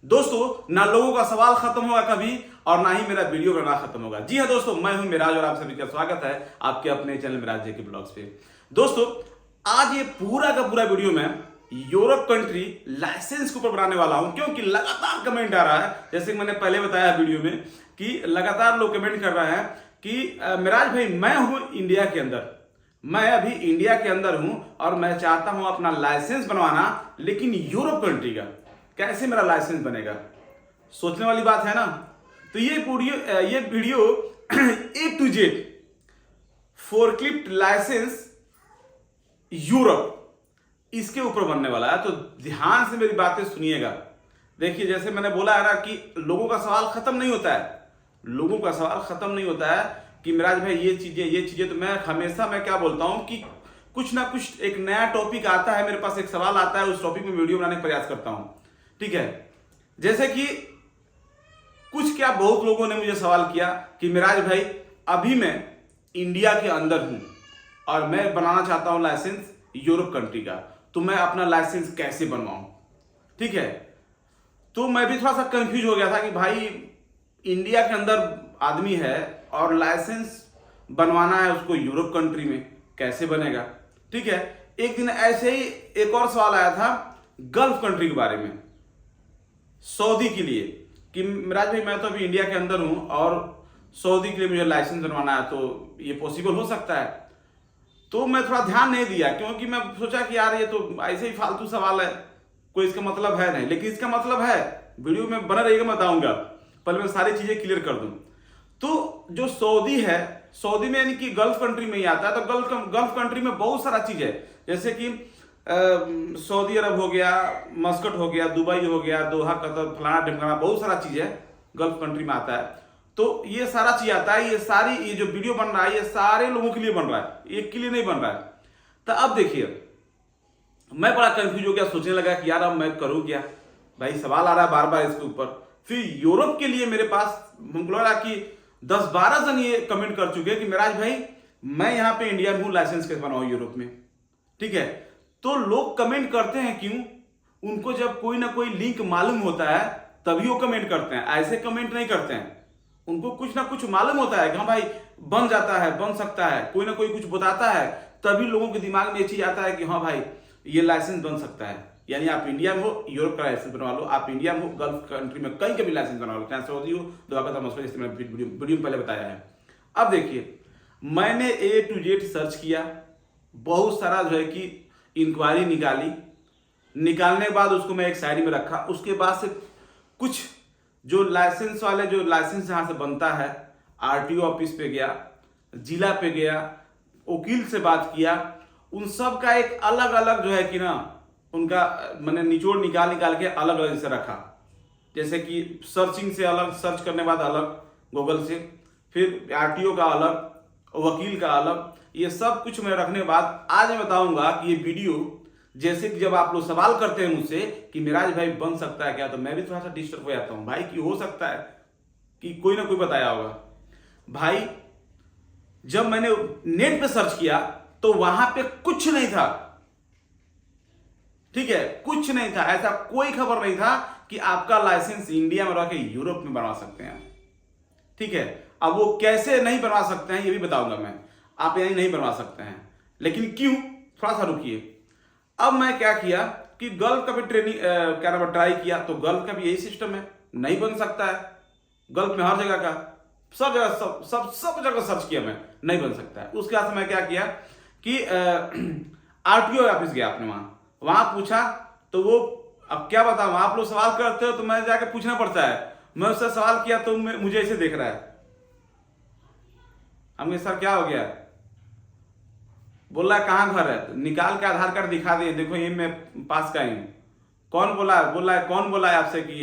दोस्तों, ना लोगों का सवाल खत्म होगा कभी और ना ही मेरा वीडियो बनना खत्म होगा। जी हाँ दोस्तों, मैं हूं मिराज और आप सभी का स्वागत है आपके अपने चैनल मिराज जेके ब्लॉग्स पे। दोस्तों, आज ये पूरा का पूरा वीडियो मैं यूरोप कंट्री लाइसेंस के ऊपर बनाने वाला हूं, क्योंकि लगातार कमेंट आ रहा है, जैसे कि मैंने पहले बताया वीडियो में कि लगातार लोग कमेंट कर रहे हैं कि मिराज भाई, मैं हूं इंडिया के अंदर, मैं अभी इंडिया के अंदर हूं और मैं चाहता हूं अपना लाइसेंस बनवाना, लेकिन यूरोप कंट्री का कैसे मेरा लाइसेंस बनेगा। सोचने वाली बात है ना। तो ये video A to Z forklift licence Europe, इसके ऊपर बनने वाला है। तो ध्यान से मेरी बातें सुनिएगा। देखिए, जैसे मैंने बोला है ना कि लोगों का सवाल खत्म नहीं होता है, लोगों का सवाल खत्म नहीं होता है कि मिराज भाई ये चीजें। तो मैं हमेशा क्या बोलता हूं कि कुछ ना कुछ एक नया टॉपिक आता है, मेरे पास एक सवाल आता है, उस टॉपिक में वीडियो बनाने का प्रयास करता हूं। ठीक है, जैसे कि बहुत लोगों ने मुझे सवाल किया कि मिराज भाई, अभी मैं इंडिया के अंदर हूं और मैं बनाना चाहता हूं लाइसेंस यूरोप कंट्री का, तो मैं अपना लाइसेंस कैसे बनवाऊं। ठीक है, तो मैं भी थोड़ा सा कंफ्यूज हो गया था कि भाई इंडिया के अंदर आदमी है और लाइसेंस बनवाना है उसको यूरोप कंट्री में, कैसे बनेगा। ठीक है, एक दिन ऐसे ही एक और सवाल आया था गल्फ कंट्री के बारे में, सऊदी के लिए, कि मिराज भाई मैं तो अभी इंडिया के अंदर हूं और सऊदी के लिए मुझे लाइसेंस बनवाना है, तो ये पॉसिबल हो सकता है। तो मैं थोड़ा ध्यान नहीं दिया, क्योंकि मैं सोचा कि यार ये तो ऐसे ही फालतू सवाल है, कोई इसका मतलब है नहीं। लेकिन इसका मतलब है, वीडियो में बना रहिएगा, मैं बताऊंगा। पहले मैं सारी चीजें क्लियर कर दूं। तो जो सऊदी है, सऊदी में यानी कि गल्फ कंट्री में ही आता है। तो गल्फ कंट्री में बहुत सारा चीज है, जैसे कि सऊदी अरब हो गया, मस्कट हो गया, दुबई हो गया, दोहा, कतर, फलाना ढिमकाना, बहुत सारा चीज है गल्फ कंट्री में आता है। तो ये सारा चीज आता है, ये जो वीडियो बन रहा है ये सारे लोगों के लिए बन रहा है, एक के लिए नहीं बन रहा है। तो अब देखिए, मैं बड़ा कंफ्यूज हो गया, सोचने लगा कि यार अब मैं करूं क्या। भाई सवाल आ रहा है बार बार इसके ऊपर। फिर यूरोप के लिए मेरे पास हमको लगा कि 10-12 जन ये कमेंट कर चुके हैं कि मिराज भाई मैं यहाँ पे इंडिया में हूँ, लाइसेंस कैसे बनाऊं यूरोप में। ठीक है, तो लोग कमेंट करते हैं क्यों? उनको जब कोई ना कोई लिंक मालूम होता है तभी वो कमेंट करते हैं, ऐसे कमेंट नहीं करते हैं। उनको कुछ ना कुछ मालूम होता है कि हाँ भाई बन जाता है, बन सकता है, कोई ना कोई कुछ बताता है, तभी लोगों के दिमाग में ये चीज आता है कि हाँ भाई ये लाइसेंस बन सकता है। यानी आप इंडिया में हो, यूरोप का लाइसेंस बनवा लो, आप इंडिया में हो, गल्फ कंट्री में कहीं का भी लाइसेंस बनवा लो, चाहे सऊदी हो, दुबई, मस्कट, जैसे मैंने वीडियो में पहले बताया है। अब देखिए, मैंने ए टू जेड सर्च किया, बहुत सारा जो है कि इंक्वायरी निकालने के बाद उसको मैं एक साइड में रखा। उसके बाद से कुछ जो लाइसेंस वाले, जो लाइसेंस यहाँ से बनता है, आरटीओ ऑफिस पे गया, जिला पे गया, वकील से बात किया, उन सब का एक अलग अलग जो है कि ना, उनका मैंने निचोड़ निकाल के अलग अलग से रखा। जैसे कि सर्चिंग से अलग, सर्च करने बाद अलग गूगल से, फिर आरटीओ का अलग, वकील का अलग, ये सब कुछ मैं रखने के बाद आज मैं बताऊंगा कि ये वीडियो, जैसे कि जब आप लोग सवाल करते हैं मुझसे कि मिराज भाई बन सकता है क्या, तो मैं भी थोड़ा सा डिस्टर्ब हो जाता हूं भाई, कि हो सकता है कि कोई ना कोई बताया होगा। भाई जब मैंने नेट पे सर्च किया तो वहां पे कुछ नहीं था। ठीक है, कुछ नहीं था, ऐसा कोई खबर नहीं था कि आपका लाइसेंस इंडिया में रह के यूरोप में बनवा सकते हैं। ठीक है, अब वो कैसे नहीं बनवा सकते हैं ये भी बताऊंगा मैं। आप यानी नहीं बनवा सकते हैं, लेकिन क्यों, थोड़ा सा रुकिए। अब मैं क्या किया कि गल्फ का भी क्या नाम, ट्राई किया, तो गल्फ का भी यही सिस्टम है, नहीं बन सकता है। गल्फ में हर जगह का, सब जगह, सब जगह सर्च किया मैं, नहीं बन सकता है। उसके बाद मैं क्या किया कि आरटीओ ऑफिस गया अपने, वहां पूछा, तो वो, अब क्या बताऊं, आप लोग सवाल करते हो तो मैं जाके पूछना पड़ता है। मैं उससे सवाल किया तो मुझे ऐसे देख रहा है, हमने सर क्या हो गया, बोला कहाँ घर है, तो निकाल के आधार कार्ड दिखा दिए, देखो ये मैं पास का ही हूं। कौन बोला है, बोला है कौन बोला है आपसे कि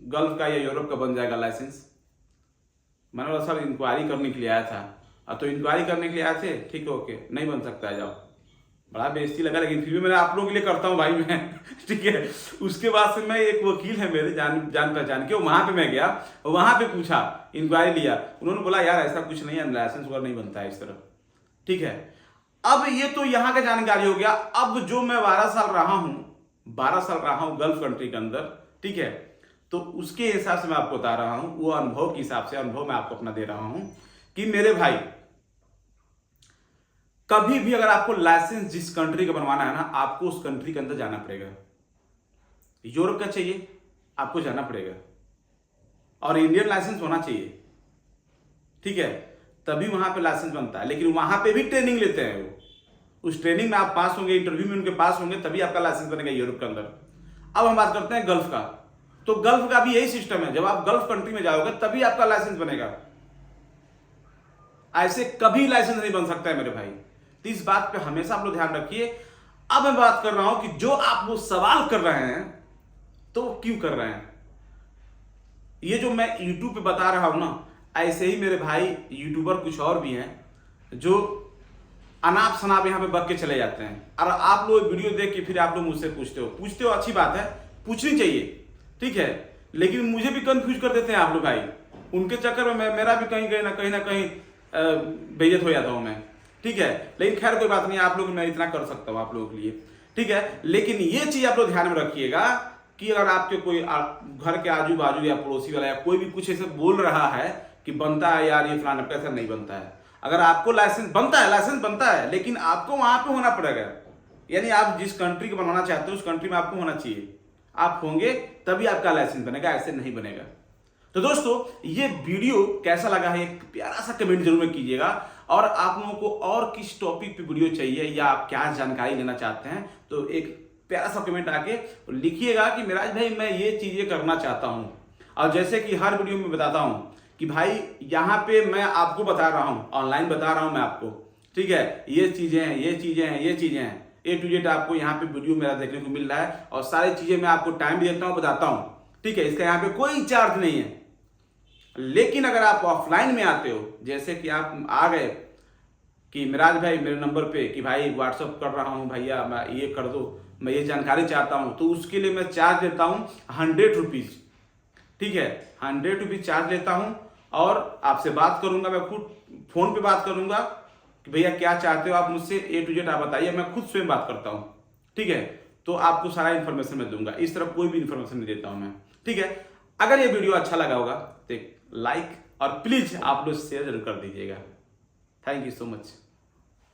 गल्फ का या यूरोप का बन जाएगा लाइसेंस। मैंने बोला सर इंक्वायरी करने के लिए आया था। अब तो इंक्वायरी करने के लिए आए थे, ठीक है, ओके, नहीं बन सकता है, जाओ। बड़ा बेइज्जती लगा, लेकिन फिर भी मैंने आप लोगों के लिए करता हूँ भाई मैं। ठीक है, उसके बाद से मैं, एक वकील है मेरे जान पहचान के, वहां पे मैं गया, वहां पे पूछा, इंक्वायरी लिया, उन्होंने बोला यार ऐसा कुछ नहीं है, लाइसेंस वगैरह नहीं बनता है इस तरह। ठीक है, अब ये तो यहां का जानकारी हो गया। अब जो मैं 12 साल रहा हूं गल्फ कंट्री के अंदर, ठीक है, तो उसके हिसाब से मैं आपको बता रहा हूं, वो अनुभव के हिसाब से अनुभव मैं आपको अपना दे रहा हूं कि मेरे भाई कभी भी अगर आपको लाइसेंस जिस कंट्री का बनवाना है ना, आपको उस कंट्री के अंदर जाना पड़ेगा। यूरोप का चाहिए आपको जाना पड़ेगा और इंडियन लाइसेंस होना चाहिए, ठीक है, तभी वहां पे लाइसेंस बनता है। लेकिन वहां पे भी ट्रेनिंग लेते हैं वो, उस ट्रेनिंग में आप पास होंगे, इंटरव्यू में उनके पास होंगे, तभी आपका लाइसेंस बनेगा यूरोप के अंदर। अब हम बात करते हैं गल्फ का, तो गल्फ का भी यही सिस्टम है, जब आप गल्फ कंट्री में जाओगे तभी आपका लाइसेंस बनेगा, ऐसे कभी लाइसेंस नहीं बन सकता है मेरे भाई। तो इस बात पे हमेशा आप लोग ध्यान रखिए। अब मैं बात कर रहा हूं कि जो आप लोग सवाल कर रहे हैं तो क्यों कर रहे हैं, ये जो मैं YouTube पे बता रहा हूं ना, ऐसे ही मेरे भाई यूट्यूबर कुछ और भी हैं जो अनाप शनाप यहाँ पे बक के चले जाते हैं। और आप लोग वीडियो देख के फिर आप लोग मुझसे पूछते हो, अच्छी बात है, पूछनी चाहिए, ठीक है, लेकिन मुझे भी कंफ्यूज कर देते हैं आप लोग भाई। उनके चक्कर में मेरा भी कहीं ना कहीं बेइज्जत हो जाता हूं मैं, ठीक है। लेकिन खैर कोई बात नहीं, आप लोग मैं इतना कर सकता हूं आप लोगों के लिए, ठीक है। लेकिन ये चीज आप लोग ध्यान में रखिएगा कि अगर आपके कोई घर के आजू बाजू या पड़ोसी वाला या कोई भी कुछ ऐसे बोल रहा है कि बनता है यार ये फलाना, पैसा नहीं बनता है। अगर आपको लाइसेंस बनता है, लेकिन आपको वहां पे होना पड़ेगा, यानी आप जिस कंट्री को बनवाना चाहते हो उस कंट्री में आपको होना चाहिए, आप होंगे तभी आपका लाइसेंस बनेगा, ऐसे नहीं बनेगा। तो दोस्तों ये वीडियो कैसा लगा है एक प्यारा सा कमेंट जरूर कीजिएगा, और आप लोगों को और किस टॉपिक पे वीडियो चाहिए या आप क्या जानकारी लेना चाहते हैं तो एक प्यारा सा कमेंट आके लिखिएगा कि मिराज भाई मैं ये चीजें करना चाहता हूं। और जैसे कि हर वीडियो में बताता हूं कि भाई यहाँ पे मैं आपको बता रहा हूं, ऑनलाइन बता रहा हूं मैं आपको, ठीक है, ये चीजें हैं, ये चीजें हैं, A to Z आपको यहाँ पे वीडियो मेरा देखने को मिल रहा है, और सारी चीजें मैं आपको टाइम भी देता हूँ, बताता हूँ, ठीक है, इसका यहाँ पे कोई चार्ज नहीं है। लेकिन अगर आप ऑफलाइन में आते हो, जैसे कि आप आ गए कि मिराज भाई मेरे नंबर पे कि भाई व्हाट्सअप कर रहा हूँ भैया, मैं ये कर दो, मैं ये जानकारी चाहता हूँ, तो उसके लिए मैं चार्ज लेता हूँ 100 रुपीज, ठीक है, 100 रुपीज चार्ज लेता हूँ। और आपसे बात करूंगा, मैं खुद फोन पे बात करूंगा कि भैया क्या चाहते हो आप मुझसे, A to Z आप बताइए, मैं खुद स्वयं बात करता हूँ, ठीक है, तो आपको सारा इन्फॉर्मेशन मैं दूंगा, इस तरह कोई भी इन्फॉर्मेशन नहीं देता हूँ मैं, ठीक है। अगर ये वीडियो अच्छा लगा होगा तो लाइक और प्लीज आप लोग शेयर जरूर कर दीजिएगा। Thank you so much.